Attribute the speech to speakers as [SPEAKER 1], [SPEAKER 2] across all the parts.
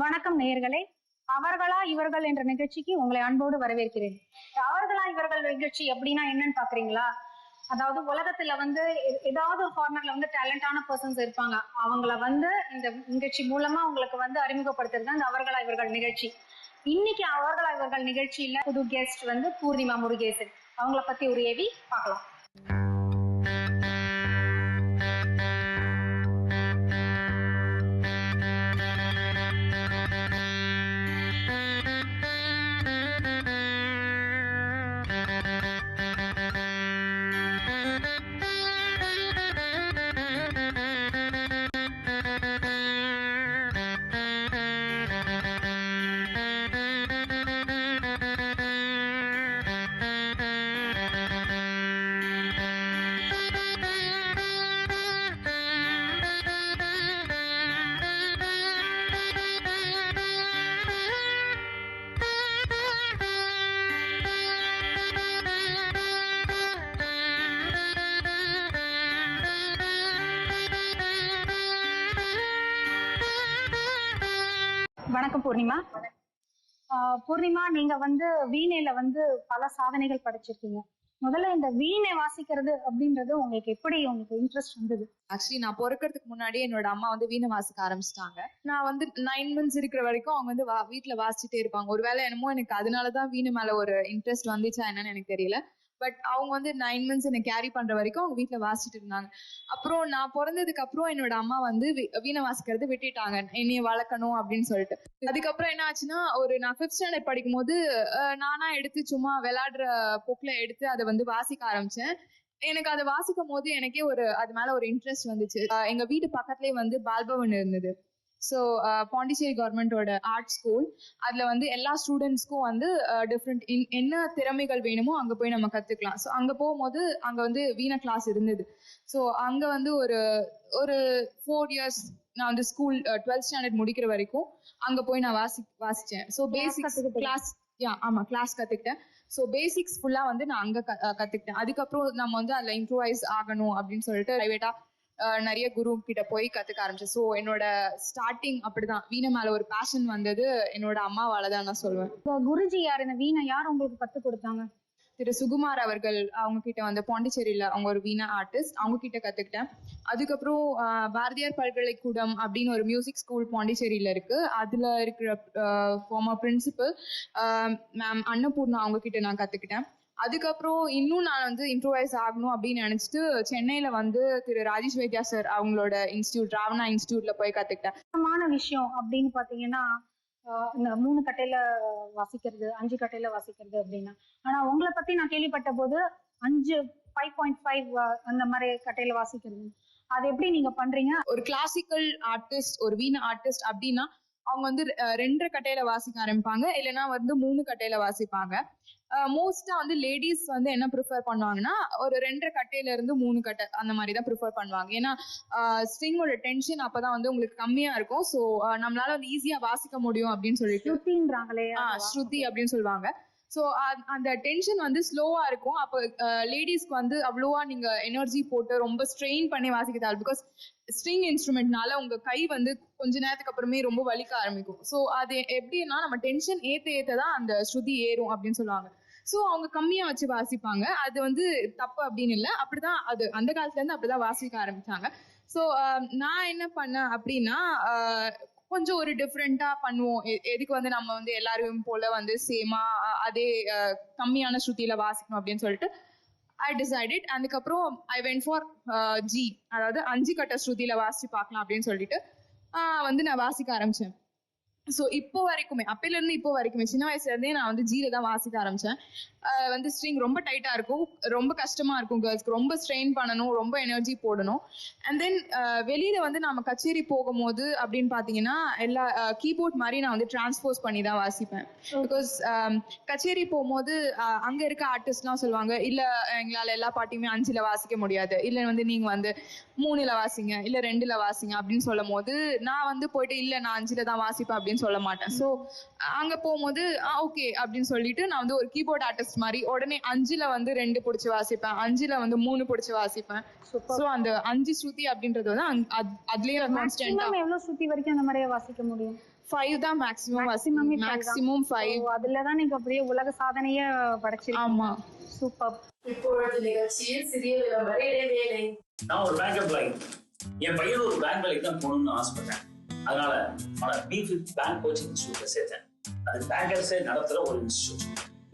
[SPEAKER 1] வணக்கம் நேயர்களே, அவர்களா இவர்கள் என்ற நிகழ்ச்சிக்கு உங்களை அன்போடு வரவேற்கிறேன். அவர்களா இவர்கள் நிகழ்ச்சி அப்படின்னா என்னன்னு பாக்குறீங்களா? அதாவது உலகத்துல ஏதாவது ஒரு கார்னர்ல டேலண்டான பர்சன்ஸ் இருப்பாங்க. அவங்கள இந்த நிகழ்ச்சி மூலமா உங்களுக்கு அறிமுகப்படுத்துறது இந்த அவர்களா இவர்கள் நிகழ்ச்சி. இன்னைக்கு அவர்களா இவர்கள் நிகழ்ச்சியில புது கெஸ்ட் பூர்ணிமா முருகேசன். அவங்கள பத்தி ஒரு ஏவி பார்க்கலாம். வணக்கம் பூர்ணிமா. பூர்ணிமா, நீங்க வீணையில பல சாதனைகள் படைச்சிருக்கீங்க. முதல்ல இந்த வீணை வாசிக்கிறது அப்படின்றது உங்களுக்கு எப்படி இன்ட்ரெஸ்ட் வந்தது?
[SPEAKER 2] ஆக்சுவலி நான் பிறக்கிறதுக்கு முன்னாடியே என்னோட அம்மா வீணை வாசிக்க ஆரம்பிச்சிட்டாங்க. நான் 9 months இருக்கிற வரைக்கும் அவங்க வீட்டுல வாசிச்சுட்டே இருப்பாங்க. ஒருவேளை என்னமோ எனக்கு அதனாலதான் வீணை மேல ஒரு இன்ட்ரெஸ்ட் வந்துச்சா என்னன்னு எனக்கு தெரியல. பட் அவங்க 9 months என்னை கேரி பண்ற வரைக்கும் அவங்க வீட்டுல வாசிச்சுட்டு இருந்தாங்க. அப்புறம் நான் பிறந்ததுக்கு அப்புறம் என்னோட அம்மா வீணை வாசிக்கிறது விட்டுட்டாங்க, என்னைய வளர்க்கணும் அப்படின்னு சொல்லிட்டு. அதுக்கப்புறம் என்ன ஆச்சுன்னா, நான் 5th standard படிக்கும் போது நானா எடுத்து சும்மா விளையாடுற போக்குல எடுத்து அதை வாசிக்க ஆரம்பிச்சேன். எனக்கு அதை வாசிக்கும் போது எனக்கே அது மேல ஒரு இன்ட்ரெஸ்ட் வந்துச்சு. எங்க வீட்டு பக்கத்துலயே பால்பவன் இருந்தது. ஸோ பாண்டிச்சேரி கவர்மெண்டோட ஆர்ட் ஸ்கூல், அதுல எல்லா ஸ்டூடெண்ட்ஸ்க்கும் டிஃப்ரெண்ட் என்ன திறமைகள் வேணுமோ அங்க போய் நம்ம கத்துக்கலாம். ஸோ அங்க போகும்போது அங்க வீணை கிளாஸ் இருந்தது. ஸோ அங்க ஒரு 4 years நான் ஸ்கூல் 12th standard முடிக்கிற வரைக்கும் அங்க போய் நான் வாசிச்சேன். ஸோ பேசிக்ஸ் கிளாஸ் கிளாஸ் கத்துக்கிட்டேன். ஸோ பேசிக்ஸ் ஃபுல்லா நான் அங்க கத்துக்கிட்டேன். அதுக்கப்புறம் நம்ம அதுல இம்ப்ரூவைஸ் ஆகணும் அப்படின்னு சொல்லிட்டு பிரைவேட்டா நிறைய குரு கிட்ட போய் கத்துக்க ஆரம்பிச்சேன். ஸோ என்னோட ஸ்டார்டிங் அப்படிதான். வீணை மேல ஒரு பேஷன் வந்தது என்னோட அம்மாவாலதான் நான் சொல்லுவேன்.
[SPEAKER 1] குருஜி யார்? இந்த வீணை யார் உங்களுக்கு கத்து கொடுத்தாங்க?
[SPEAKER 2] திரு சுகுமார் அவர்கள். அவங்க கிட்ட பாண்டிச்சேரியில அவங்க ஒரு வீணை ஆர்டிஸ்ட், அவங்க கிட்ட கத்துக்கிட்டேன். அதுக்கப்புறம் பாரதியார் பல்கலைக்கூடம் அப்படின்னு ஒரு மியூசிக் ஸ்கூல் பாண்டிச்சேரியில இருக்கு. அதுல இருக்கிற ஃபார்மர் பிரின்சிபல் மேம் அன்னபூர்ணா அவங்க கிட்ட நான் கத்துக்கிட்டேன். அதுக்கப்புறம் இன்னும் நான் இம்ப்ரூவைஸ் ஆகணும் அப்படின்னு நினைச்சிட்டு சென்னையில திரு ராஜேஷ் வைத்தியா சார் அவங்களோட இன்ஸ்டியூட், ராவணா இன்ஸ்டியூட்ல போய் கத்துக்கிட்டேன்.
[SPEAKER 1] விஷயம் அப்படின்னு பாத்தீங்கன்னா, இந்த 3 கட்டையில வாசிக்கிறது, 5 கட்டையில வாசிக்கிறது அப்படின்னா, ஆனா உங்களை பத்தி நான் கேள்விப்பட்ட போது 5.5 அந்த மாதிரி கட்டையில வாசிக்கிறது, அது எப்படி நீங்க பண்றீங்க?
[SPEAKER 2] ஒரு கிளாசிக்கல் ஆர்டிஸ்ட், ஒரு வீணை ஆர்டிஸ்ட் அப்படின்னா அவங்க 2 கட்டையில வாசிக்க ஆரம்பிப்பாங்க, இல்லைன்னா 3 கட்டையில வாசிப்பாங்க. மோஸ்டா லேடிஸ் என்ன ப்ரிஃபர் பண்ணுவாங்கன்னா, ஒரு 2 கட்டையில இருந்து 3 கட்டை அந்த மாதிரி தான் ப்ரிஃபர் பண்ணுவாங்க. ஏன்னா ஸ்ட்ரிங்கோட டென்ஷன் அப்பதான் உங்களுக்கு கம்மியா இருக்கும். ஸோ நம்மளால ஈஸியா வாசிக்க முடியும் அப்படின்னு சொல்லிட்டு ஸ்ருதி அப்படின்னு சொல்லுவாங்க. ஸோ அந்த டென்ஷன் ஸ்லோவா இருக்கும். அப்போ லேடிஸ்க்கு அவ்வளோவா நீங்க எனர்ஜி போட்டு ரொம்ப ஸ்ட்ரெயின் பண்ணி வாசிக்கிறாள். பிகாஸ் ஸ்ட்ரிங் இன்ஸ்ட்ருமெண்ட்னால உங்க கை கொஞ்ச நேரத்துக்கு அப்புறமே ரொம்ப வலிக்க ஆரம்பிக்கும். ஸோ அது எப்படின்னா, நம்ம டென்ஷன் ஏத்ததான் அந்த ஸ்ருதி ஏறும் அப்படின்னு சொல்லுவாங்க. ஸோ அவங்க கம்மியா வச்சு வாசிப்பாங்க. அது தப்பு அப்படின்னு இல்லை, அப்படிதான் அது அந்த காலத்துல இருந்து அப்படிதான் வாசிக்க ஆரம்பிச்சாங்க. ஸோ நான் என்ன பண்ணேன் அப்படின்னா, கொஞ்சம் ஒரு டிஃப்ரெண்டா பண்ணுவோம். எதுக்கு நம்ம எல்லாரும் போல சேமா அதே கம்மியான ஸ்ருதியில வாசிக்கணும் அப்படின்னு சொல்லிட்டு I decided. அதுக்கப்புறம் I went for G, அதாவது 5 கட்ட ஸ்ருதியில வாசிச்சு பார்க்கலாம் அப்படின்னு சொல்லிட்டு நான் வாசிக்க ஆரம்பிச்சேன். ஸோ இப்போ வரைக்குமே, அப்பையில இருந்து இப்போ வரைக்குமே, சின்ன வயசுல இருந்தே நான் ஜீல தான் வாசிக்க ஆரம்பிச்சேன். ஸ்ட்ரிங் ரொம்ப டைட்டா இருக்கும், ரொம்ப கஷ்டமா இருக்கும் கேர்ள்ஸ்க்கு, ரொம்ப ஸ்ட்ரெயின் பண்ணணும், ரொம்ப எனர்ஜி போடணும். அண்ட் தென் வெளியில நாம கச்சேரி போகும்போது அப்படின்னு பாத்தீங்கன்னா, எல்லா கீபோர்ட் மாதிரி நான் டிரான்ஸ்போஸ் பண்ணி தான் வாசிப்பேன். பிகாஸ் கச்சேரி போகும்போது அங்க இருக்க ஆர்டிஸ்ட்லாம் சொல்லுவாங்க, இல்ல எங்களால எல்லா பாட்டையுமே 5ல வாசிக்க முடியாது, இல்ல நீங்க 3ல வாசிங்க, இல்ல 2ல வாசிங்க அப்படின்னு சொல்லும் போது நான் போயிட்டு இல்ல நான் 5ல தான் வாசிப்பேன் அப்படின்னு அப்படின்னு சொல்ல மாட்டேன். ஸோ அங்க போகும்போது ஓகே அப்படின்னு சொல்லிட்டு நான் வந்து ஒரு கீபோர்ட் ஆர்டிஸ்ட் மாதிரி உடனே 5ல வந்து 2 பிடிச்சி வாசிப்பேன், 5ல வந்து 3 பிடிச்சி வாசிப்பேன். ஸோ அந்த 5 ஸ்ருதி அப்படின்றது வந்து அதுலயே கான்ஸ்டன்டா.
[SPEAKER 1] எவ்வளவு ஸ்ருதி வரைக்கும் அந்த மாதிரியே வாசிக்க முடியும்?
[SPEAKER 2] 5 தான் மேக்ஸிமம். மேக்ஸிமம் 5.
[SPEAKER 1] அதுலதான் நீங்க அப்படியே உலக சாதனைய படைச்சிருக்கீங்க.
[SPEAKER 2] ஆமா,
[SPEAKER 1] சூப்பர்.
[SPEAKER 3] இப்பொழுது நிகழ்ச்சியில் சிறிய விளம்பர இடைவேளை.
[SPEAKER 4] நான் ஒரு பேங்க் எம்ப்ளாயி. என் பையன் ஒரு பேங்க் வேலைக்கு தான் போகணும்னு ஆசைப்பட்டேன். அதனால பிஃபிட் பேங்க் கோச்சிங் இன்ஸ்டியூட்ல சேர்த்தேன். அது பேங்கர்ஸே நடத்துற ஒரு institute.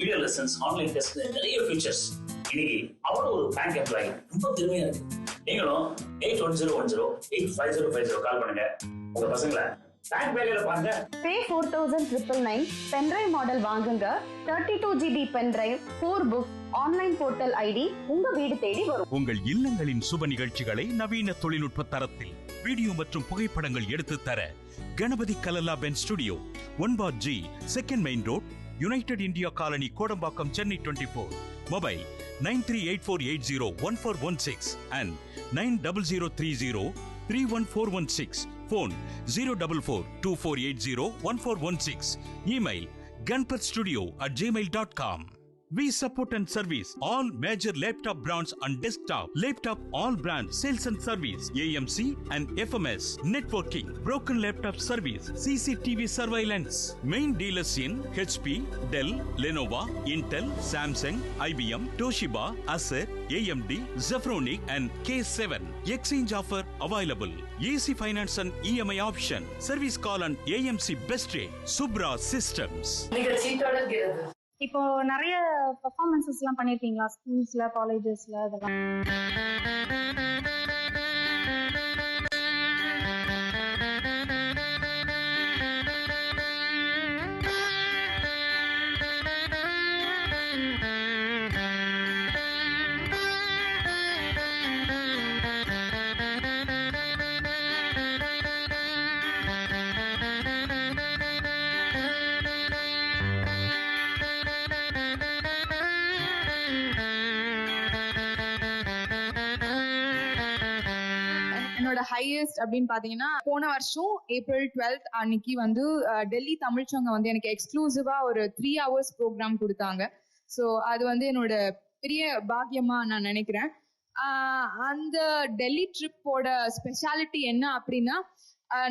[SPEAKER 4] Video lessons, online test, நிறைய ஃபீச்சர்ஸ். இன்னைக்கு அவனும் ஒரு பேங்க் எம்ப்ளாயி. ரொம்ப பெருமையா இருக்கு. நீங்களும் 8110855050 கால் பண்ணுங்க. உங்க பசங்களை பேங்க் வேலையில பாருங்க.
[SPEAKER 5] பே 4,999 பென்ட்ரைவ் மாடல் வாங்குங்க. 32 GB pen drive, 4 book, online portal ID உங்க வீடு தேடி வரும்.
[SPEAKER 6] உங்கள் இல்லங்களின் சுப நிகழ்ச்சிகளை நவீன தொழில்நுட்ப தரத்தில் வீடியோ மற்றும் புகைப்படங்கள் எடுத்து தர கணபதி கலலா பென் studio, 1G, 2nd main road, United India colony, Kodambakkam, Chennai 24. Mobile 9384801416 and 9003031416. Phone 04424801416. Email ganpatstudio@gmail.com. We support and service all major laptop brands and desktop laptop all brand sales and service, AMC and FMS, networking, broken laptop service, CCTV surveillance. Main dealers in HP, Dell, Lenovo, Intel, Samsung, IBM, Toshiba, Acer, AMD, Zephyronic and K7. Exchange offer available. AC finance and EMI option. Service call and AMC best rate. Subra Systems.
[SPEAKER 3] நிகழ்ச்சி தொடர்கிறது.
[SPEAKER 1] இப்போ நிறைய performances எல்லாம் பண்ணிருக்கீங்களா ஸ்கூல்ஸ்ல, காலேஜஸ்ல? அதெல்லாம்
[SPEAKER 2] highest அப்படின்னு பாத்தீங்கன்னா போன வருஷம் April 12th அன்னைக்கு வந்து டெல்லி தமிழ்ச்சங்கம் வந்து எனக்கு எக்ஸ்க்ளூசிவா ஒரு 3 hours ப்ரோக்ராம் கொடுத்தாங்க. ஸோ அது வந்து என்னோட பெரிய பாக்கியமா நான் நினைக்கிறேன். அந்த டெல்லி ட்ரிப்போட ஸ்பெஷாலிட்டி என்ன அப்படின்னா,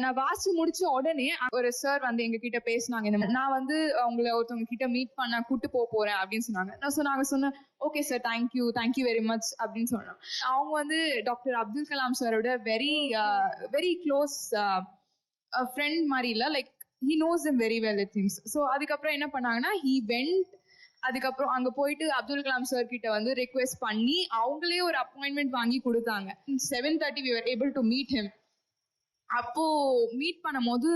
[SPEAKER 2] நான் வாசி முடிச்ச உடனே ஒரு சார் வந்து எங்க கிட்ட பேசினாங்க. இந்த நான் வந்து அவங்கள ஒருத்தவங்க கிட்ட மீட் பண்ண கூட்டு போறேன் அப்படின்னு சொன்னாங்க. நாங்க சொன்னேன் okay sir, thank you very much அப்படின்னு சொன்னோம். அவங்க வந்து டாக்டர் அப்துல் கலாம் சாரோட வெரி க்ளோஸ் ஃப்ரெண்ட் மாதிரி இல்ல, like he knows him very well it seems. So அதுக்கப்புறம் என்ன பண்ணாங்கன்னா ஹி வென்ட். அதுக்கப்புறம் அங்க போயிட்டு அப்துல் கலாம் சார் கிட்ட வந்து ரிக்வெஸ்ட் பண்ணி அவங்களே ஒரு அப்பாயின்மெண்ட் வாங்கி கொடுத்தாங்க. 7:30 we were able to meet him. அப்போ மீட் பண்ணும் போது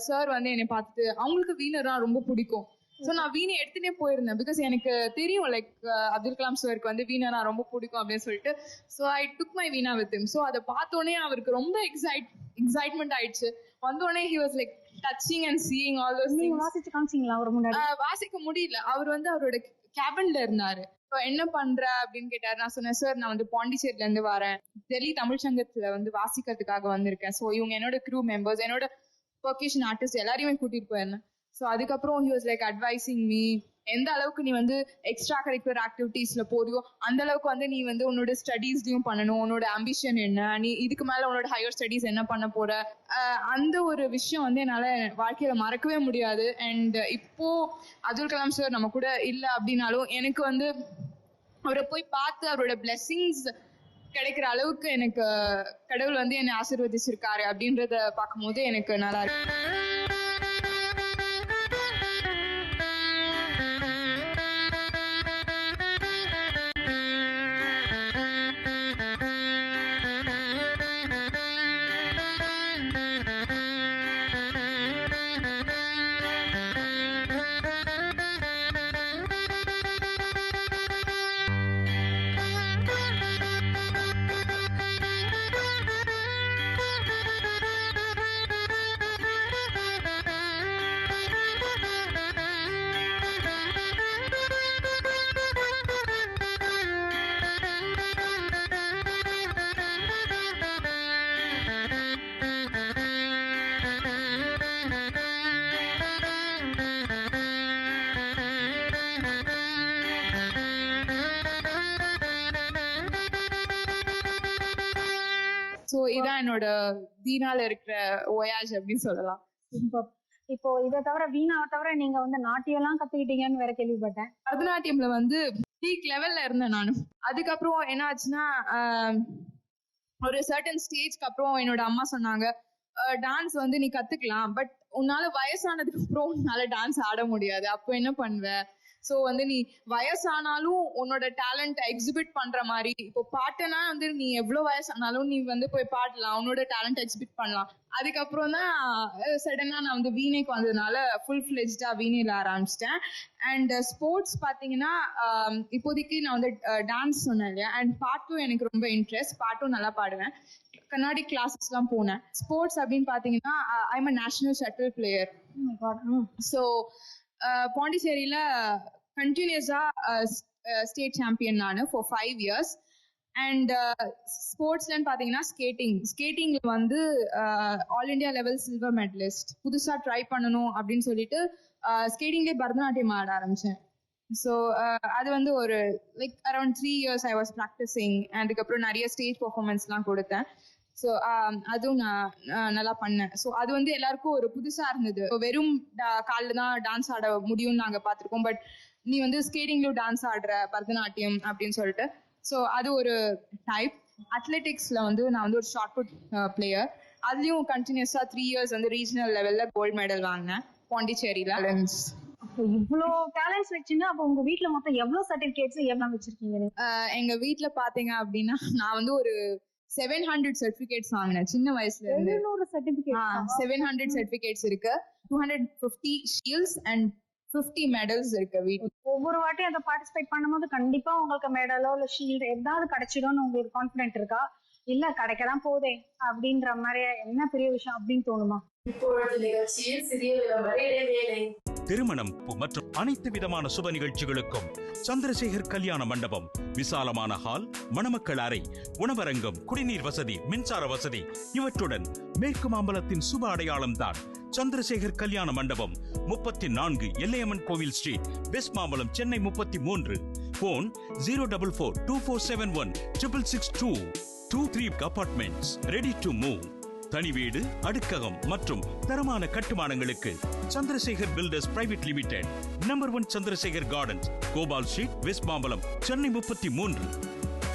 [SPEAKER 2] சார் வந்து என்னை பார்த்துட்டு அவங்களுக்கு வீணரா ரொம்ப பிடிக்கும். ஸோ நான் வீணை எடுத்துட்டே போயிருந்தேன். பிகாஸ் எனக்கு தெரியும் லைக் அப்துல் கலாம் சாருக்கு வந்து வீணரா ரொம்ப பிடிக்கும் அப்படின்னு சொல்லிட்டு. So I took my Veena with him. So அதை பார்த்தோன்னே அவருக்கு ரொம்ப எக்ஸைட்மெண்ட் ஆயிடுச்சு. வந்தோடனே he was like touching and seeing all those things.
[SPEAKER 1] வாசிச்சு காமிச்சீங்களா? அவர் முன்னாடி
[SPEAKER 2] வாசிக்க முடியல. அவர் வந்து அவரோட கேபின்ல இருந்தாரு. என்ன பண்ற அப்படின்னு கேட்டாரு. நான் சொன்னேன் சார் நான் வந்து பாண்டிச்சேரியில இருந்து வரேன், டெல்லி தமிழ் சங்கத்துல வந்து வாசிக்கிறதுக்காக வந்திருக்கேன். ஸோ இவங்க என்னோட க்ரூ மெம்பர்ஸ், என்னோட பெர்கஷன் ஆர்டிஸ்ட் எல்லாரையுமே கூட்டிட்டு போயிருந்தேன். ஸோ அதுக்கப்புறம் he was like advising me, எந்த அளவுக்கு நீ வந்து எக்ஸ்ட்ரா கரிக்குலர் ஆக்டிவிட்டீஸ்ல போறியோ அந்த அளவுக்கு வந்து நீ வந்து உன்னோட ஸ்டடீஸ்லயும் பண்ணணும். உன்னோட ஆம்பிஷன் என்ன, நீ இதுக்கு மேல உன்னோட ஹையர் ஸ்டடீஸ் என்ன பண்ண போற, அந்த ஒரு விஷயம் வந்து என்னால வாழ்க்கையில மறக்கவே முடியாது. அண்ட் இப்போ அப்துல் கலாம் சார் நம்ம கூட இல்லை அப்படின்னாலும் எனக்கு வந்து அவரை போய் பார்த்து அவரோட பிளெஸிங்ஸ் கிடைக்கிற அளவுக்கு எனக்கு கடவுள் வந்து என்னை ஆசீர்வதிச்சிருக்காரு அப்படின்றத பார்க்கும்போது எனக்கு நல்லா இருக்கு. இதான் என்னோட வீணால இருக்கிற ஓயாஜ் அப்படின்னு சொல்லலாம்.
[SPEAKER 1] இப்போ இதை தவிர வீணாவை தவிர நீங்க வந்து நாட்டியம் எல்லாம் கத்துக்கிட்டீங்கன்னு வேற கேள்விப்பட்டேன்.
[SPEAKER 2] பரதநாட்டியம்ல வந்து பீக் லெவல்ல இருந்தேன் நானு. அதுக்கப்புறம் என்ன ஆச்சுன்னா ஒரு சர்டன் ஸ்டேஜ்க்கு அப்புறம் என்னோட அம்மா சொன்னாங்க, டான்ஸ் வந்து நீ கத்துக்கலாம், பட் உன்னால வயசானதுக்கு அப்புறம் உன்னால டான்ஸ் ஆட முடியாது, அப்போ என்ன பண்ணுவ? சோ வந்து நீ வயசானாலும் உன்னோட டேலண்ட் எக்ஸிபிட் பண்ற மாதிரி, இப்போ பாட்டுனா வந்து நீ எவ்வளவு வயசானாலும் நீ வந்து போய் பாடலாம், உன்னோட டேலண்ட் எக்ஸிபிட் பண்ணலாம். அதுக்கப்புறம் தான் சடனா நான் வந்து வீணைக்கு வந்ததுனால ஃபுல் ஃபிளெஜ்டா வீணையில ஆரம்பிச்சிட்டேன். அண்ட் ஸ்போர்ட்ஸ் பாத்தீங்கன்னா இப்போதைக்கு நான் வந்து டான்ஸ் சொன்னேன் இல்லையா, அண்ட் பாட்டும் எனக்கு ரொம்ப இன்ட்ரெஸ்ட், பாட்டும் நல்லா பாடுவேன். கர்நாடி கிளாஸஸ் எல்லாம் போனேன். ஸ்போர்ட்ஸ் அப்படின்னு பாத்தீங்கன்னா I am a national shuttle player. So பாண்டிச்சேரியில கண்டினியூஸா ஸ்டேட் சாம்பியன் நான் ஃபார் 5 years. அண்ட் ஸ்போர்ட்ஸ்லன்னு பாத்தீங்கன்னா ஸ்கேட்டிங்ல வந்து all India level silver medallist. புதுசா ட்ரை பண்ணணும் அப்படின்னு சொல்லிட்டு ஸ்கேட்டிங்லேயே பரதநாட்டியம் ஆட ஆரம்பிச்சேன். ஸோ அது வந்து ஒரு like around 3 years I was practising. அதுக்கப்புறம் நிறைய ஸ்டேஜ் பெர்ஃபார்மன்ஸ்லாம் கொடுத்தேன். ஸோ அதுவும் நான் நல்லா பண்ணேன். ஸோ அது வந்து எல்லாருக்கும் ஒரு புதுசா இருந்தது. வெறும் காலில் தான் டான்ஸ் ஆட முடியும்னு நாங்கள் பார்த்துருக்கோம், பட் நீ வந்து ஸ்கேட்டிங்லயும் டான்ஸ் ஆடுற பரதநாட்டியம் அப்படின்னு சொல்லிட்டு. ஸோ அது ஒரு டைப். அத்லெட்டிக்ஸ்ல வந்து நான் வந்து ஒரு ஷார்ட் புட் பிளேயர். அதுலயும் கண்டினியூஸா 3 years வந்து ரீஜனல் லெவல்ல கோல்டு மெடல் வாங்கினேன் பாண்டிச்சேரியில.
[SPEAKER 1] இவ்வளோ டேலண்ட்ஸ் வச்சுங்க. அப்போ உங்க வீட்ல மொத்தம் எவ்வளவு சர்டிபிகேட்ஸ் எவ்வளவு வச்சிருக்கீங்க?
[SPEAKER 2] எங்க வீட்ல பாத்தீங்க அப்படின்னா நான் வந்து ஒரு 700 சர்டிபிகேட்ஸ் வாங்கினேன் சின்ன வயசுல இருந்து. 700 சர்டிபிகேட்ஸ் இருக்கு, 250 ஷீல்ட்ஸ் அண்ட் 50 மெடல்ஸ் இருக்கு வீட்ல.
[SPEAKER 1] ஒவ்வொரு வாட்டியும் அதை பார்ட்டிசிபேட் பண்ணும்போது கண்டிப்பா உங்களுக்கு மெடலோ இல்ல ஷீல்டு ஏதாவது கிடைச்சிடும்னு உங்களுக்கு கான்பிடென்ட் இருக்கா? இல்ல கிடைக்கதான் போதே அப்படின்ற மாதிரி என்ன பெரிய விஷயம் அப்படின்னு தோணுமா?
[SPEAKER 3] இப்பொழுது நிகழ்ச்சியில் சிறிய விளம்பர இடைவேளை.
[SPEAKER 6] திருமணம் மற்றும் அனைத்து விதமான சுப நிகழ்ச்சிகளுக்கும் சந்திரசேகர் கல்யாண மண்டபம். விசாலமான ஹால், மணமக்கள் அறை, உணவரங்கம், குடிநீர் வசதி, மின்சார வசதி இவற்றுடன் மேற்கு மாம்பலத்தின் சுப அடையாளம் தான் சந்திரசேகர் கல்யாண மண்டபம். 34 Ellaiyamman Koil street, west Mambalam, Chennai 33. Phone 04424716662. 2-3 apartments ready to move. தனி வீடு, அடுக்ககம் மற்றும் தரமான கட்டுமானங்களுக்கு Chandrasekar builders private limited, number 1 Chandrasekar gardens, Gopal street, west Mambalam, Chennai 33.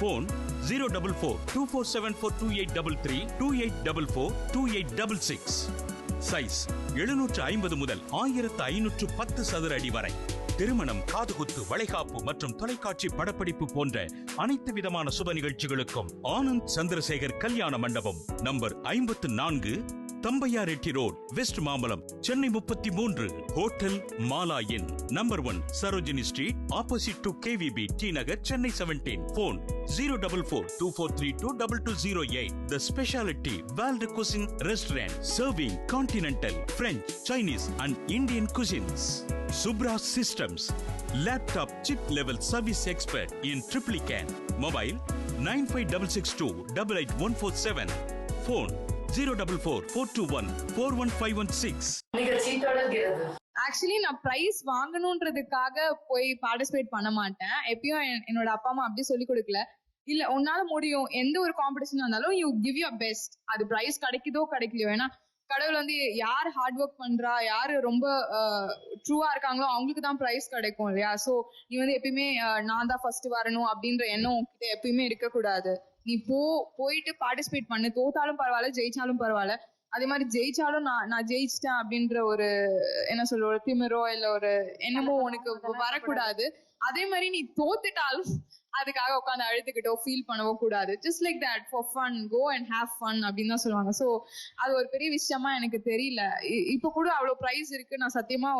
[SPEAKER 6] Phone 04424742833, 28442866. Size 750 முதல் 1510 சதுர அடி வரை. திருமணம், காதுகுத்து, வளைகாப்பு மற்றும் தொலைக்காட்சி படப்பிடிப்பு போன்ற அனைத்து விதமான சுப நிகழ்ச்சிகளுக்கும் ஆனந்த் சந்திரசேகர் கல்யாண மண்டபம், number 54, Thambiah Reddy road, west Mambalam, Chennai 33. Hotel Mala inn, number 1 Sarojini street, opposite to KVB, T Nagar, Chennai 17. Phone 04424322208. The Specialty World Cuisine Restaurant, serving continental, French, Chinese and Indian cuisines. Subra Systems, laptop chip level service expert in Triplicane. Mobile 9566288147. Phone 044-421-41516.
[SPEAKER 3] நிகழ்ச்சி தொடர்கிறது.
[SPEAKER 2] Actually நான் price வாங்கணும்ன்றதுக்காக போய் participate பண்ண மாட்டேன். எப்பயும் என்னோட அப்பா அம்மா அப்படி சொல்லி கொடுக்கல. இல்ல உன்னால முடியும், எந்த ஒரு காம்படிஷன் இருந்தாலும் யூ கிவ் யுவர் பெஸ்ட். அது பிரைஸ் கிடைக்குதோ கிடைக்கலையோ, ஏன்னா கடவுள் வந்து யார் ஹார்ட் ஒர்க் பண்றா, யாரு ரொம்ப ட்ரூவா இருக்காங்களோ அவங்களுக்கு தான் பிரைஸ் கிடைக்கும் இல்லையா. சோ நீ வந்து எப்பயுமே நான் தான் ஃபர்ஸ்ட் வரணும் அப்படின்ற எண்ணம் உங்ககிட்ட எப்பயுமே இருக்கக்கூடாது. நீ போயிட்டு பார்ட்டிசிபேட் பண்ணு. தோத்தாலும் பரவாயில்ல, ஜெயிச்சாலும் பரவாயில்ல. அதே மாதிரி ஜெயிச்சாலும் நான் ஜெயிச்சிட்டேன் அப்படின்ற ஒரு என்ன சொல்ற ஒரு திமிரோ இல்ல ஒரு எண்ணமோ உனக்கு வரக்கூடாது. அதே மாதிரி நீ தோத்துட்டாலும் அதுக்காக உட்காந்து அழுதுகிட்டோ ஃபீல் பண்ணவோ கூடாது. Just like that, for fun, go and have fun அப்படின்னு தான் சொல்லுவாங்க. ஸோ அது ஒரு பெரிய விஷயமா எனக்கு தெரியல. இப்போ கூட அவ்வளோ ப்ரைஸ் இருக்கு, நான் சத்தியமா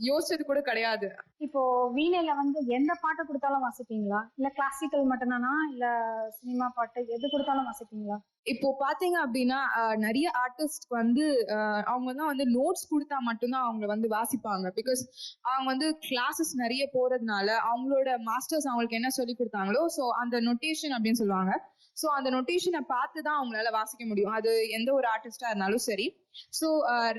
[SPEAKER 2] யோசிச்சது கூட கிடையாது.
[SPEAKER 1] இப்போ வீணையில வந்து எந்த பாட்டு கொடுத்தாலும் வாசிப்பீங்களா? இல்ல கிளாசிக்கல் மட்டும்தானா, இல்ல சினிமா பாட்டு எது கொடுத்தாலும் வாசிப்பீங்களா?
[SPEAKER 2] இப்போ பாத்தீங்க அப்படின்னா நிறைய ஆர்டிஸ்ட் வந்து அவங்க தான் வந்து நோட்ஸ் கொடுத்தா மட்டும்தான் அவங்க வந்து வாசிப்பாங்க. பிகாஸ் அவங்க வந்து கிளாஸஸ் நிறைய போறதுனால அவங்களோட மாஸ்டர்ஸ் அவங்களுக்கு என்ன சொல்லி கொடுத்தாங்களோ ஸோ அந்த நொட்டேஷன் அப்படின்னு சொல்லுவாங்க. ஸோ அந்த நொட்டேஷனை பார்த்து தான் அவங்களால வாசிக்க முடியும், அது எந்த ஒரு ஆர்டிஸ்டா இருந்தாலும் சரி. ஸோ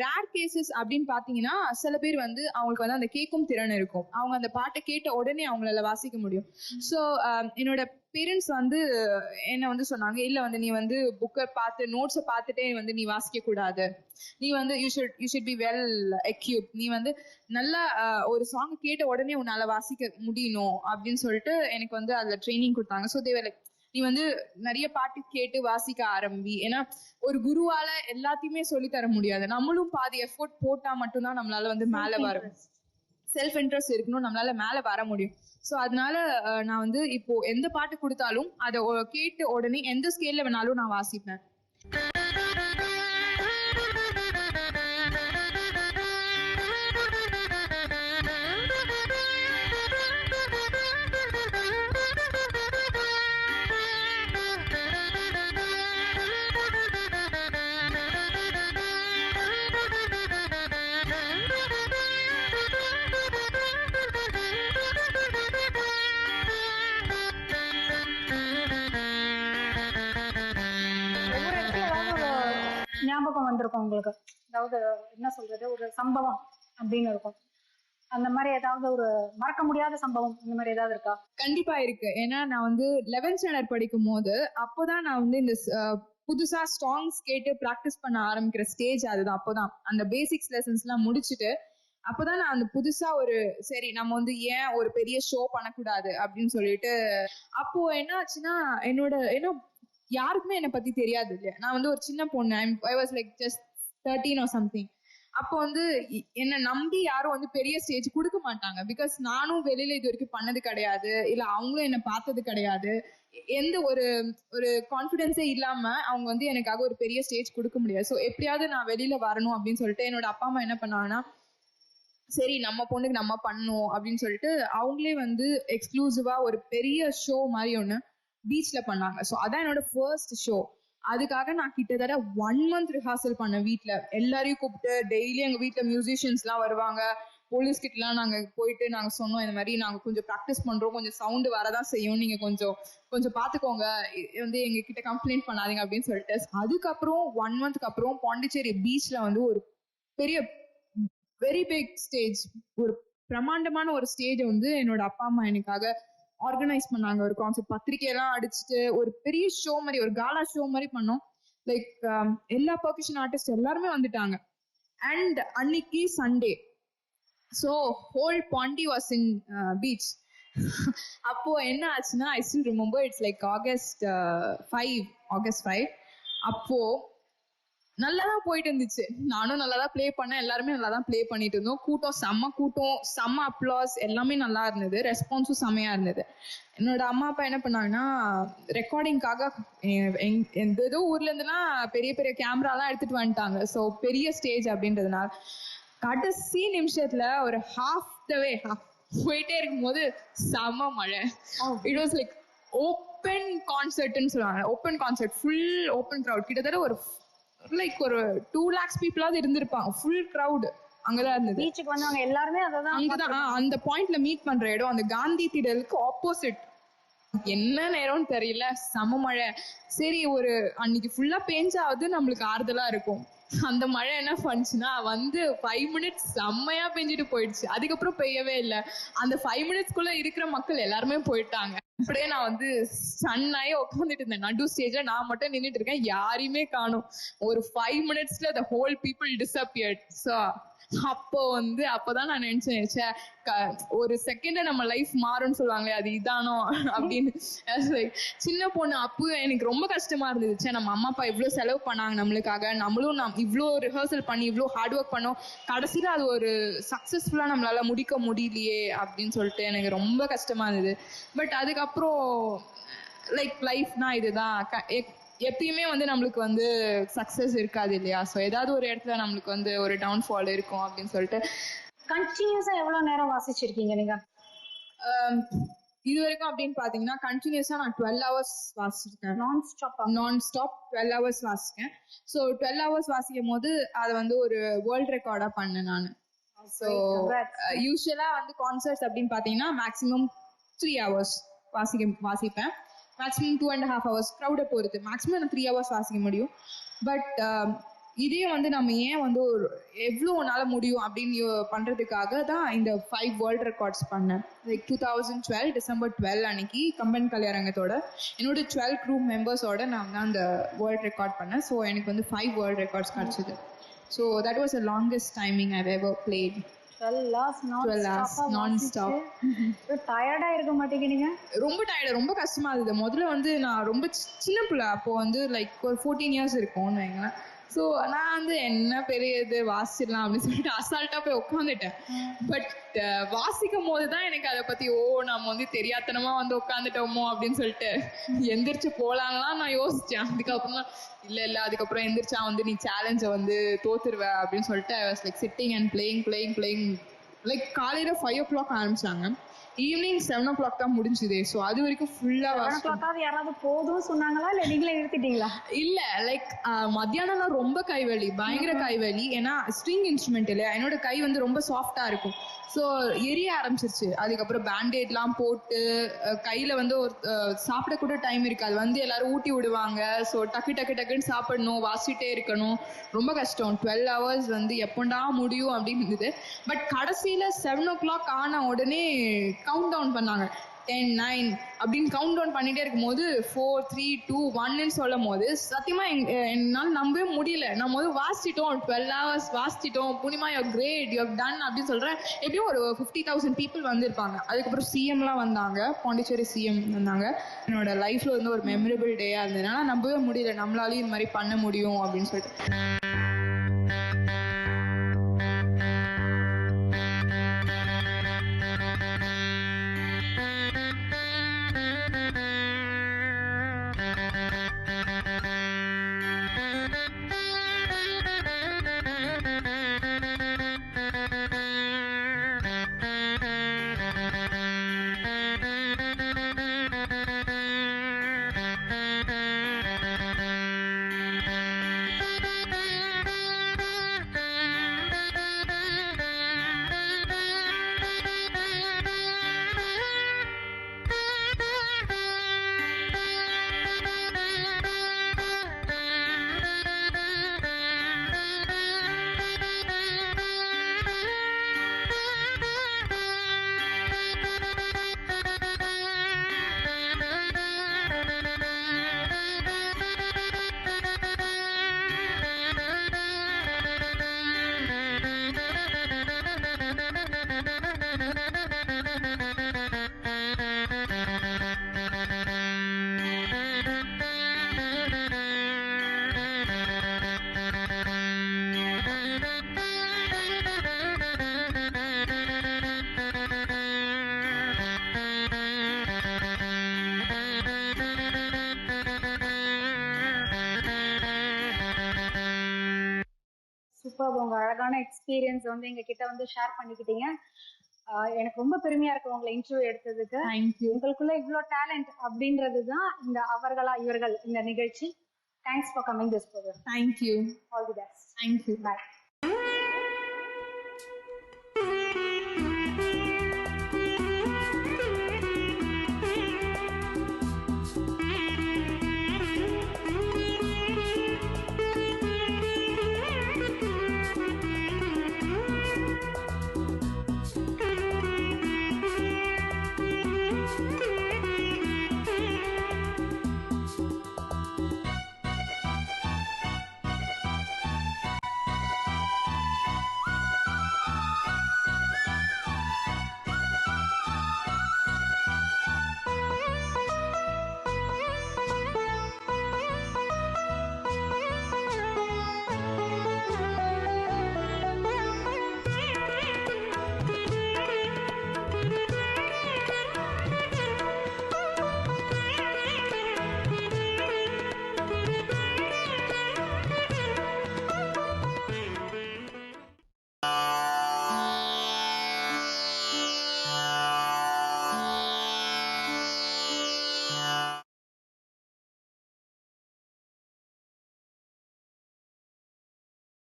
[SPEAKER 2] ரேர் கேசஸ் அப்படின்னு பார்த்தீங்கன்னா சில பேர் வந்து அவங்களுக்கு வந்து அந்த கேட்கும் திறன் இருக்கும், அவங்க அந்த பாட்டை கேட்ட உடனே அவங்களால வாசிக்க முடியும். ஸோ என்னோட பேரண்ட்ஸ் வந்து என்ன வந்து சொன்னாங்க, இல்ல வந்து நீ வந்து புக்கை பார்த்து நோட்ஸை பார்த்துட்டே வந்து நீ வாசிக்க கூடாது, நீ வந்து you should be well equip, நீ வந்து நல்லா ஒரு சாங் கேட்ட உடனே உன்னால வாசிக்க முடியணும் அப்படின்னு சொல்லிட்டு எனக்கு வந்து அதுல ட்ரைனிங் கொடுத்தாங்க. ஸோ தேவை லைக் நீ வந்து நிறைய பாட்டு கேட்டு வாசிக்க ஆரம்பி, ஏன்னா ஒரு குருவால எல்லாத்தையுமே சொல்லி தர முடியாது, நம்மளும் பாதி எஃபோர்ட் போட்டா மட்டும்தான் நம்மளால வந்து மேல வர, செல்ஃப் இன்ட்ரெஸ்ட் இருக்கணும், நம்மளால மேல வர முடியும். ஸோ அதனால நான் வந்து இப்போ எந்த பாட்டு கொடுத்தாலும் அதை கேட்டு உடனே எந்த ஸ்கேல்ல வேணாலும் நான் வாசிப்பேன்.
[SPEAKER 1] ஞாபகம் வந்திருக்கும் உங்களுக்கு, அதாவது என்ன சொல்றது, ஒரு சம்பவம் அப்படின்னு இருக்கும், அந்த மாதிரி ஏதாவது ஒரு மறக்க முடியாத சம்பவம் இந்த மாதிரி ஏதாவது இருக்கா?
[SPEAKER 2] கண்டிப்பா இருக்கு. ஏன்னா நான் வந்து 11th ஸ்டாண்டர்ட் படிக்கும் போது அப்போதான் நான் வந்து இந்த புதுசா சாங்ஸ் கேட்டு பிராக்டிஸ் பண்ண ஆரம்பிக்கிற ஸ்டேஜ் அதுதான். அப்போதான் அந்த பேசிக்ஸ் லெசன்ஸ் எல்லாம் முடிச்சுட்டு அப்போதான் நான் அந்த புதுசா ஒரு சரி நம்ம வந்து ஏன் ஒரு பெரிய ஷோ பண்ணக்கூடாது அப்படின்னு சொல்லிட்டு, அப்போ என்ன ஆச்சுன்னா ஏன்னா யாருக்குமே என்னை பத்தி தெரியாது இல்லையா, நான் வந்து ஒரு சின்ன பொண்ணு, I was like just 13 or something. அப்போ வந்து என்னை நம்பி யாரும் வந்து பெரிய ஸ்டேஜ் கொடுக்க மாட்டாங்க, பிகாஸ் நானும் வெளியில இது வரைக்கும் பண்ணது கிடையாது, இல்ல அவங்களும் என்னை பார்த்தது கிடையாது, எந்த ஒரு கான்ஃபிடென்ஸே இல்லாம அவங்க வந்து எனக்காக ஒரு பெரிய ஸ்டேஜ் கொடுக்க முடியாது. ஸோ எப்படியாவது நான் வெளியில வரணும் அப்படின்னு சொல்லிட்டு என்னோட அப்பா அம்மா என்ன பண்ணாங்கன்னா, சரி நம்ம பொண்ணுக்கு நம்ம பண்ணணும் அப்படின்னு சொல்லிட்டு அவங்களே வந்து எக்ஸ்க்ளூசிவா ஒரு பெரிய ஷோ மாதிரி ஒண்ணு பீச்ல பண்ணாங்க. ஸோ அதான் என்னோட ஃபர்ஸ்ட் ஷோ. அதுக்காக நான் கிட்டத்தட்ட 1 month ரிஹர்சல் பண்ணேன் வீட்டுல, எல்லாரையும் கூப்பிட்டு டெய்லி எங்க வீட்டுல மியூசிஷியன்ஸ் எல்லாம் வருவாங்க, போலீஸ் கிட்ட எல்லாம் நாங்க போயிட்டு நாங்க சொன்னோம் இந்த மாதிரி நாங்க கொஞ்சம் ப்ராக்டிஸ் பண்றோம், கொஞ்சம் சவுண்ட் வரதான் செய்யும், நீங்க கொஞ்சம் பாத்துக்கோங்க, வந்து எங்க கிட்ட கம்ப்ளைண்ட் பண்ணாதீங்க அப்படின்னு சொல்லிட்டு. அதுக்கப்புறம் 1 monthக்கு அப்புறம் பாண்டிச்சேரி பீச்ல வந்து ஒரு பெரிய வெரி பிக் ஸ்டேஜ், ஒரு பிரமாண்டமான ஒரு ஸ்டேஜ் வந்து என்னோட அப்பா அம்மா எனக்காக ஆர்கனைஸ் பண்ணாங்க. ஒரு கான்செப்ட் பத்திரிகையெல்லாம் அடிச்சுட்டு ஒரு பெரிய ஷோ மாதிரி, ஒரு காலா ஷோ மாதிரி பண்ணோம். லைக் எல்லா பெர்கஷன் ஆர்டிஸ்ட் எல்லாருமே வந்துட்டாங்க. அண்ட் அன்னைக்கு Sunday, so whole Pondy was in beach. அப்போ என்ன ஆச்சுன்னா, I still remember, it's like August 5. அப்போ நல்லாதான் போயிட்டு இருந்துச்சு, நானும் நல்லாதான் ப்ளே பண்ணேன், எல்லாருமே நல்லாதான் ப்ளே பண்ணிட்டு இருந்தோம், கூட்டம் செம்ம அப்ளாஸ், எல்லாமே நல்லா இருந்தது, ரெஸ்பான்ஸும் செம்மையா இருந்தது. என்னோட அம்மா அப்பா என்ன பண்ணாங்கன்னா, ரெக்கார்டிங்காக ஏதோ ஊர்ல இருந்துலாம் பெரிய பெரிய கேமராலாம் எடுத்துட்டு வந்துட்டாங்க. ஸோ பெரிய ஸ்டேஜ் அப்படின்றதுனால கடைசி நிமிஷத்துல ஒரு half the way போயிட்டே இருக்கும்போது செம்ம மழை. இட் வாஸ் லைக் ஓப்பன் கான்சர்ட்னு சொல்லுவாங்க, open concert, full open crowd, கிட்டத்தட்ட ஒரு 2 lakhs பீப்புளாவது இருந்திருப்பாங்க, ஃபுல் கிரவுட் அங்கதான் இருந்தது.
[SPEAKER 1] பீச்சுக்கு வந்தவங்க எல்லாருமே அதான்
[SPEAKER 2] அங்கதான் அந்த பாயிண்ட்ல மீட் பண்ற இடம், அந்த காந்தி திடலுக்கு ஆப்போசிட். என்ன நேரம்னு தெரியல, செம மழை. சரி ஒரு அன்னைக்கு ஃபுல்லா பேஞ்சாவது நம்மளுக்கு ஆறுதலா இருக்கும். அந்த மழை என்ன பண்ணுச்சுன்னா, வந்து 5 minutes செம்மையா பெஞ்சிட்டு போயிடுச்சு, அதுக்கப்புறம் பெய்யவே இல்லை. அந்த 5 minutesக்குள்ள இருக்கிற மக்கள் எல்லாருமே போயிட்டாங்க. அப்படியே நான் வந்து சன்னாயே உட்காந்துட்டு இருந்தேன் நடு ஸ்டேஜ்ல, நான் மட்டும் நின்றுட்டு இருக்கேன், யாரையுமே காணும். ஒரு 5 minutesல the whole people disappeared. So அப்பதான் நான் நினைச்சேன், ஒரு செகண்ட் நம்ம லைஃப் மாறும்னு சொல்லுவாங்களே, அது இதானோ அப்படின்னு. சின்ன பொண்ணு அப்போ எனக்கு ரொம்ப கஷ்டமா இருந்துச்சு, நம்ம அம்மா அப்பா இவ்வளவு செலவு பண்ணாங்க நம்மளுக்காக, நம்மளும் இவ்வளோ ரிஹர்சல் பண்ணி இவ்வளோ ஹார்ட் ஒர்க் பண்ணோம், கடைசியில அது ஒரு சக்சஸ்ஃபுல்லா நம்மளால முடிக்க முடியலையே அப்படின்னு சொல்லிட்டு எனக்கு ரொம்ப கஷ்டமா இருந்தது. பட் அதுக்கப்புறம் லைக் லைஃப்னா இதுதான், எப்பயுமே வந்து நம்மளுக்கு வந்து சக்சஸ் இருக்காது இல்லையா. ஸோ ஏதாவது ஒரு இடத்துல நம்மளுக்கு வந்து ஒரு டவுன்ஃபால் இருக்கும் அப்படின்னு சொல்லிட்டு.
[SPEAKER 1] கண்டினியூஸா எவ்வளவு நேரம் வாசிச்சிருக்கீங்க நீங்க
[SPEAKER 2] இது வரைக்கும் அப்படின்னு பாத்தீங்கன்னா? கண்டினியூஸா நான் 12 hours வாசிச்சிருக்கேன், நான் ஸ்டாப் 12 hours வாசிக்கேன். ஸோ 12 hours வாசிக்கும் போது அதை வந்து ஒரு வேர்ல்ட் ரெக்கார்டா பண்ணேன் நான். ஸோ யூஸ்வலா வந்து கான்சர்ட்ஸ் அப்படின்னு பாத்தீங்கன்னா மேக்ஸிமம் 3 hours வாசிப்பேன். மேக்ஸிமம் 2.5 hours க்ரௌடை பொறுத்து மேக்ஸிமம் நான் 3 hours வாசிக்க முடியும். பட் இதே வந்து நம்ம ஏன் வந்து ஒரு எவ்வளோ நாள் முடியும் அப்படின்னு பண்றதுக்காக தான் இந்த 5 வேர்ல்ட் ரெக்கார்ட்ஸ் பண்ணேன். லைக் 2012 December 12 அன்னைக்கு கம்பன் கல்யாரங்கத்தோட என்னோட 12 crew மெம்பர்ஸோட நான் தான் அந்த வேர்ல்ட் ரெக்கார்ட் பண்ணேன். ஸோ எனக்கு வந்து 5 வேர்ல்ட் ரெக்கார்ட்ஸ் கிடைச்சது. So that was the longest timing I ever played.
[SPEAKER 1] 12 hours
[SPEAKER 2] non-stop.
[SPEAKER 1] டயர்டா இருக்க மாட்டேங்கிறீங்க?
[SPEAKER 2] ரொம்ப டயர்டு, ரொம்ப கஷ்டமா இருந்தது. முதல்ல வந்து நான் ரொம்ப சின்ன பிள்ளை, அப்போ வந்து லைக் ஒரு 14 years இருக்கும்னு வைங்களேன். ஸோ நான் வந்து என்ன பெரிய இது வாசிடலாம் அப்படின்னு சொல்லிட்டு அசால்ட்டா போய் உட்காந்துட்டேன். பட் வாசிக்கும் போது தான் எனக்கு அதை பத்தி நம்ம வந்து தெரியாதனமா வந்து உட்காந்துட்டோமோ அப்படின்னு சொல்லிட்டு எந்திரிச்சு போலாம்லாம் நான் யோசிச்சேன். அதுக்கப்புறம் தான் இல்ல அதுக்கப்புறம் எந்திரிச்சா வந்து நீ சேலஞ்சை வந்து தோத்துருவ அப்படின்னு சொல்லிட்டு I was like sitting and playing like காலையில 5 o'clock ஆரம்பிச்சாங்க, ஈவினிங் 7 o'clock தான் முடிஞ்சுது. ஸோ அது வரைக்கும் ஃபுல்லா
[SPEAKER 1] யாராவது போதும் சொன்னாங்களா இல்ல நீங்களே நிறுத்திட்டீங்களா?
[SPEAKER 2] இல்ல லைக் மத்தியானம் ரொம்ப கைவலி, பயங்கர கைவலி. ஏன்னா ஸ்ட்ரிங் இன்ஸ்ட்ருமெண்ட் இல்லையா, என்னோட கை வந்து ரொம்ப சாஃப்டா இருக்கும். ஸோ எரிய ஆரம்பிச்சிருச்சு. அதுக்கப்புறம் பேண்டேட்லாம் போட்டு கையில வந்து ஒரு சாப்பிட கூட டைம் இருக்காது, வந்து எல்லாரும் ஊட்டி விடுவாங்க. ஸோ டக்குன்னு சாப்பிடணும், வாசிட்டே இருக்கணும், ரொம்ப கஷ்டம். 12 hours வந்து எப்பண்டா முடியும் அப்படின்னு இருந்தது. பட் கடைசியில 7 o'clock ஆன உடனே கவுண்ட் டவுன் பண்ணாங்க. 10, 9 அப்படின்னு கவுண்ட் டவுன் பண்ணிட்டே இருக்கும்போது 4, 3, 2, 1ன்னு சொல்லும் போது சத்தியமா என்னால நம்பவே முடியல. நம்ம வந்து வாசிட்டோம், 12 hours வாசிட்டோம், Poornima you great, you done அப்படின்னு சொல்றேன். எப்படியும் ஒரு 50,000 people வந்திருப்பாங்க. அதுக்கப்புறம் சிஎம்லாம் வந்தாங்க, பாண்டிச்சேரி சிஎம் வந்தாங்க. என்னோட லைஃப்ல வந்து ஒரு மெமரபிள் டேயா இருந்ததுனால நம்பவே முடியல நம்மளாலையும் இந்த மாதிரி பண்ண முடியும் அப்படின்னு சொல்லிட்டு.
[SPEAKER 1] சூப்பர், உங்க அழகான எக்ஸ்பீரியன்ஸ் வந்து எங்க கிட்ட வந்து ஷேர் பண்ணிக்கிட்டீங்க. எனக்கு ரொம்ப பெருமையா இருக்கு உங்களை இன்டர்வியூ எடுத்ததுக்கு. உங்களுக்குள்ள இவ்வளவு டேலண்ட் அப்படின்றதுதான் இந்த அவர்களா இவர்கள் இந்த நிகழ்ச்சி. Thanks for coming this program.
[SPEAKER 2] Thank you.
[SPEAKER 1] All the best.
[SPEAKER 2] Thank you.
[SPEAKER 1] Bye.